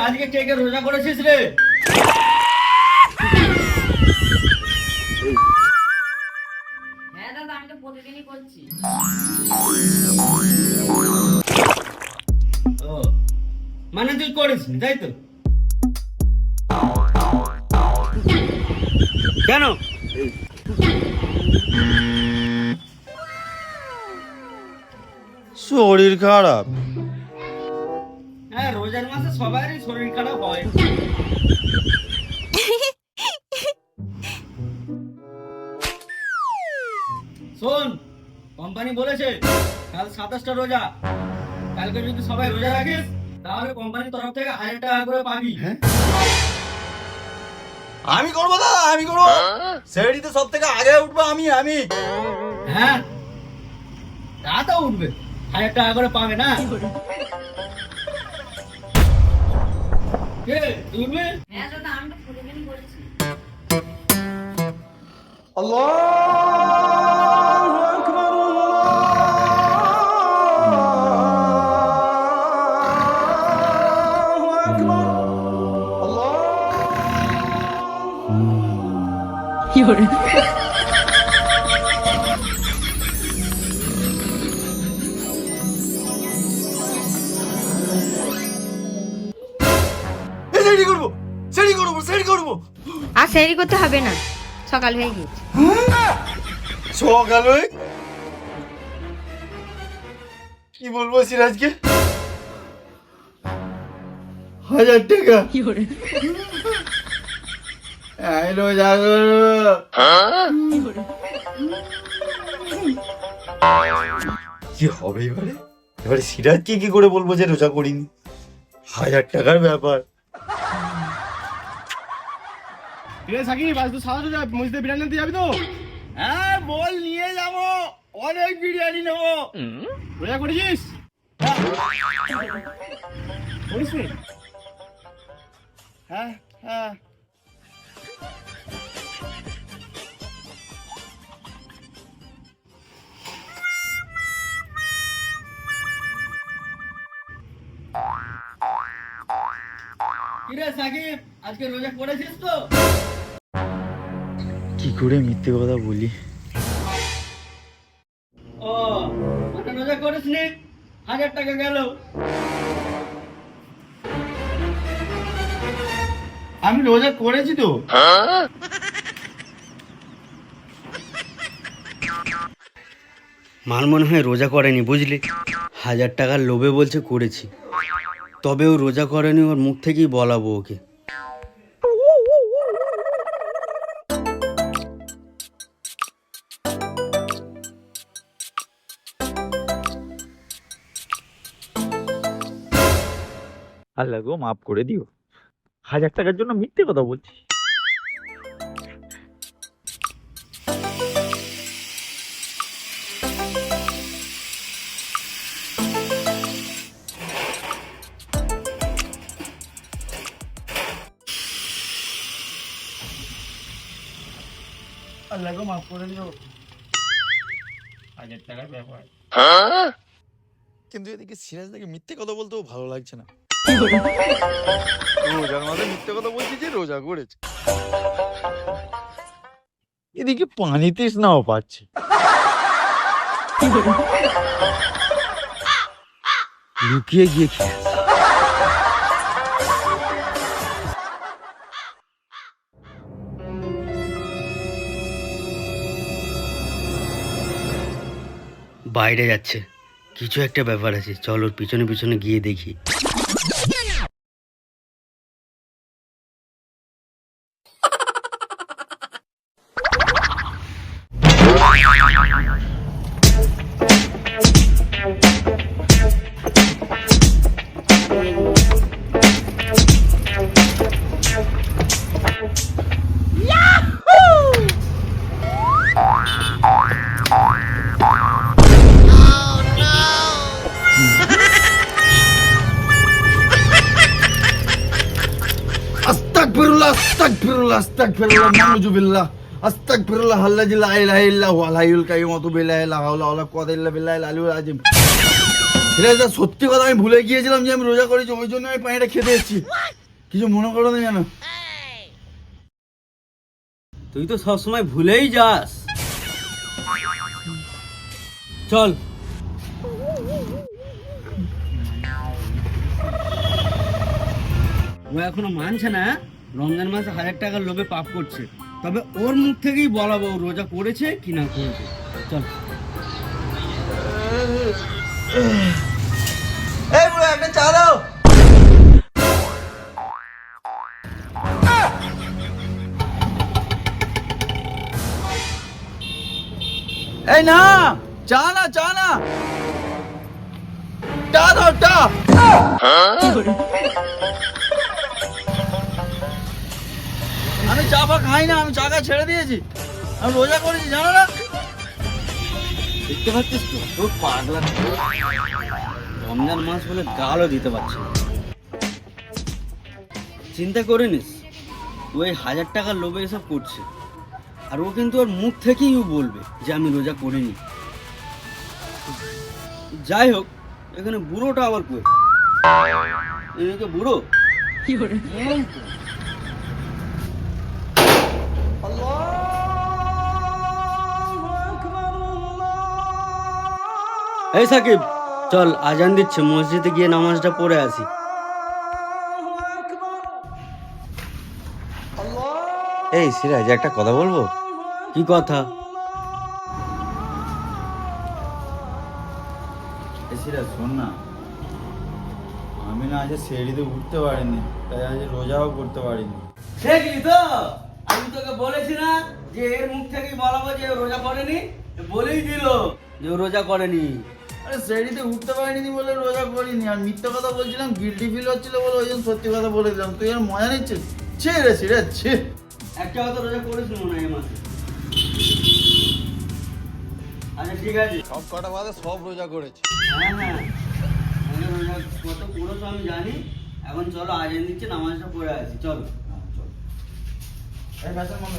আজকে কে কে রোজা করেছিস রে? হ্যাঁ দাদা, আমি তো প্রতিদিনই করছি। ও মানে তুই করিসনি তাই তো? কেন? শরীর খারাপ। হ্যাঁ, রোজার মাসে সবারই শরীর খারাপ হয়। শোন, কোম্পানি বলেছে কাল 27টা রোজা। কালকে যদি সবাই রোজা রাখিস তাহলে কোম্পানির তরফ থেকে 1000 টাকা করে পাবি। আমি করবো দাদা, আমি করবো। সেদিতে সব থেকে আগে উঠবো আমি। হ্যাঁ, তা তো উঠবে, 1000 টাকা করে পাবে না? কে তুই উঠবে? হ্যাঁ দাদা, আমি তো প্রতিদিনই করছি। সেটি করবো। আর সেরি করতে হবে না, সকাল হয়ে গেছে। সকাল হয়ে কি বলবো সিরাজকে? 1000 টাকা রোজা করবো। কি হবে এবারে সিরাজকে কি করে বলবো যে রোজা করিনি? 1000 টাকার ব্যাপার। সাকিব, আজ তো সাদা রোজা, মসজিদে বিরিয়ানি নিতে যাবি তো? হ্যাঁ বল, নিয়ে যাবো, অনেক বিরিয়ানি নেবো। রোজা করেছিস? করিস নি? হ্যাঁ হ্যাঁ। কিরে সাকিব, আজকে রোজা করেছিস তো? কি করে মিথ্যে কথা বলি? ও মানে রোজা করিসনি, 1000 টাকা গেল। আমি রোজা করেছি তো। মার মনে হয় রোজা করেনি, বুঝলি? 1000 টাকার লোভে বলছে করেছি, তবে ও রোজা করেনি, ওর মুখ থেকেই বলাবো ওকে। আল্লাহ গো, মাফ করে দিও। 1000 টাকার জন্য মিথ্যে কথা বলছি। আল্লাহ গো, মাফ করে দিও। 1000 টাকার ব্যাপার। কিন্তু এদিকে সিরাজ থেকে মিথ্যে কথা বলতেও ভালো লাগছে না। রোজার মাঝে মিথ্যে কথা বলছি যে রোজা করেছে। এদিকে পানি তৃষ্ণাও পাচ্ছে। লুকিয়ে গিয়ে খেয়ে বাইরে যাচ্ছে, কিছু একটা ব্যাপার আছে, চল ওর পিছনে পিছনে গিয়ে দেখি। আস্তাগফিরুল্লাহ, আস্তাগফিরুল্লাহ, আস্তাগফিরুল্লাহ, নাউজুবিল্লাহ, আস্তাগফিরুল্লাহ, আল্লাযী লা ইলাহা ইল্লা হুয়াল হাইয়ুল কাইয়্যুম, ওয়া আতুবু ইলাইহি, লা হাওলা ওয়া লা কুওয়াতা ইল্লা বিল্লাহিল আলিয়্যিল আযীম। সিরাজ দা সত্যি কথা আমি ভুলে গিয়েছিলাম যে আমি রোজা করেছি, ওই জন্য আমি পানিটা খেতে এসেছি, কিছু মনে করো না জানো। তুই তো সবসময় ভুলেই যাস। চল। ও এখনো মানছে না রমজান মাসে 1000 টাকার লোভে পাপ করছে, তবে ওর মুখ থেকেই বলাবো ও রোজা করেছে কি না করেছে। চল। এই বুড়ো একটা চা দাও। এই না, চা না, চা না, চা দাও, চা। আমি চা ফা খাই না, আমি চা খা ছেড়ে দিয়েছি, আমি রোজা করেছি জানো না। দেখতে পাচ্ছিস তো তোর পাগলা, রমজান মাস বলে গালও দিতে পারছি না। চিন্তা করে নিস ওই 1000 টাকার লোভে এসব করছে, আর ও কিন্তু ওর মুখ থেকেই ও বলবে যে আমি রোজা করিনি। যাই হোক, এখানে বুড়োটা আবার কই? এদিকে বুড়ো এই সাকিব, চল আজান দিচ্ছে, মসজিদে গিয়ে নামাজটা পড়ে আসি। এই সিরাজ একটা কথা বলবো? কি কথা? এই সিরাজ শোন না, আমি না আজ সিঁড়িতে উঠতে পারিনি, তাই আজ রোজাও করতে পারিনি। দেখলি তো, আমি তোকে বলেছি না যে এর মুখ থেকেই বলাবো যে ও রোজা করেনি, বলেই দিল যে ও রোজা করেনি। আরে সিঁড়িতে উঠতে পারিনি বলে রোজা করিনি, আর মিথ্যা কথা বলছিলাম, গিল্টি ফিল হচ্ছিল বলে ওই জন্য সত্যি কথা বলে দিলাম। তুই আর মজা নিচ্ছিস? ছে রে সিরাজ, ছে। একটা কথা রোজা করেছিল মনে হয় এ মাসে। আচ্ছা ঠিক আছে, সব কটা বাদে সব রোজা করেছে। হ্যাঁ হ্যাঁ, আমি রোজা কত করেছো আমি জানি। এখন চলো আজান দিচ্ছে, নামাজটা পড়ে আসি। চলো। এই ভাষা বন্ধ।